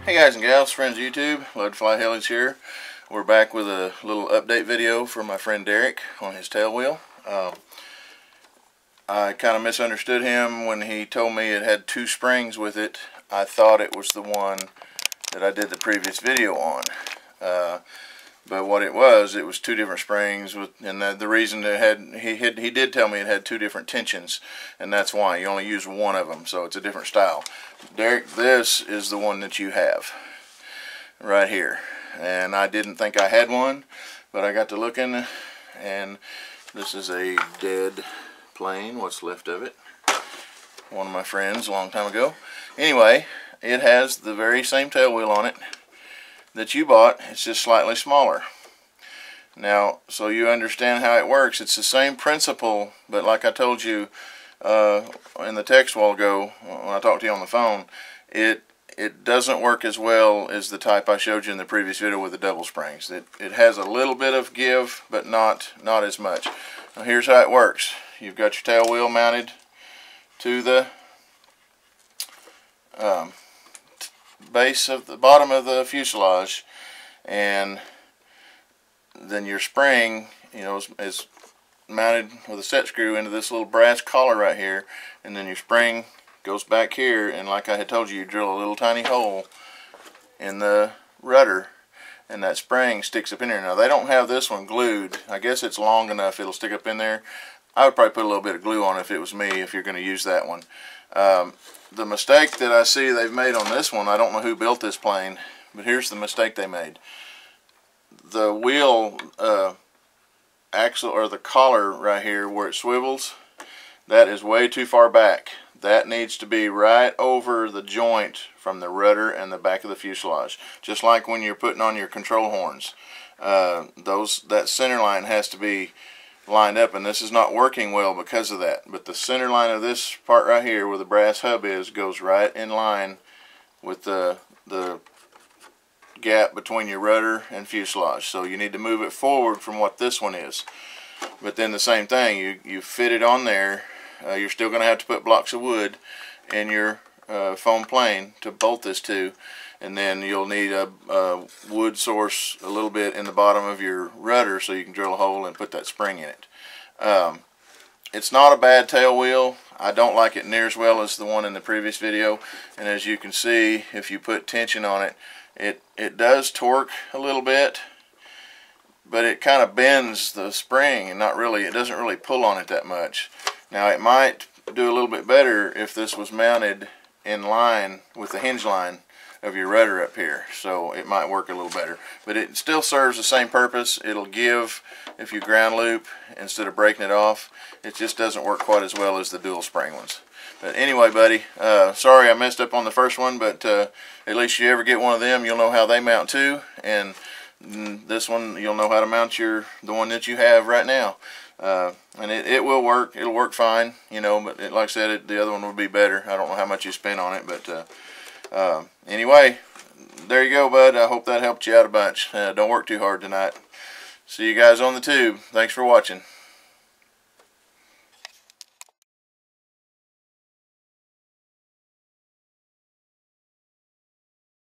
Hey guys and gals, friends of YouTube, Luvtoflyhelis here. We're back with a little update video for my friend Derek on his tail wheel. I kind of misunderstood him when he told me it had two springs with it. I thought it was the one that I did the previous video on. But what it was two different springs, and the reason it had, he did tell me it had two different tensions, and that's why you only use one of them, so it's a different style. Derek, this is the one that you have right here, and I didn't think I had one, but I got to looking, and this is a dead plane, what's left of it, one of my friends a long time ago. Anyway, it has the very same tail wheel on it that you bought. It's just slightly smaller. Now, so you understand how it works, it's the same principle, but like I told you in the text a while ago when I talked to you on the phone, it doesn't work as well as the type I showed you in the previous video with the double springs. It has a little bit of give, but not as much. Now here's how it works. You've got your tail wheel mounted to the base of the bottom of the fuselage, and then your spring, you know, is mounted with a set screw into this little brass collar right here, and then your spring goes back here, and like I had told you, you drill a little tiny hole in the rudder, and that spring sticks up in there. Now they don't have this one glued. I guess it's long enough it'll stick up in there. I would probably put a little bit of glue on it if it was me, if you're going to use that one. The mistake that I see they've made on this one, I don't know who built this plane, but here's the mistake they made. The wheel axle, or the collar right here where it swivels, that is way too far back. That needs to be right over the joint from the rudder and the back of the fuselage. Just like when you're putting on your control horns. That center line has to be lined up, and this is not working well because of that. But the center line of this part right here where the brass hub is goes right in line with the gap between your rudder and fuselage. So you need to move it forward from what this one is. But then the same thing, you fit it on there. You're still going to have to put blocks of wood in your foam plane to bolt this to, and then you'll need a wood source a little bit in the bottom of your rudder so you can drill a hole and put that spring in it. It's not a bad tail wheel. I don't like it near as well as the one in the previous video, and as you can see, if you put tension on it, it does torque a little bit, but it kind of bends the spring, and it doesn't really pull on it that much. Now it might do a little bit better if this was mounted in line with the hinge line of your rudder up here, so it might work a little better, but it still serves the same purpose. It'll give if you ground loop instead of breaking it off. It just doesn't work quite as well as the dual spring ones. But anyway, buddy, sorry I messed up on the first one, but at least you ever get one of them, you'll know how they mount too, and this one you'll know how to mount the one that you have right now. And it will work. It'll work fine, you know, but like I said, the other one would be better. I don't know how much you spent on it, but anyway, there you go, bud. I hope that helped you out a bunch. Don't work too hard tonight. See you guys on the tube. Thanks for watching.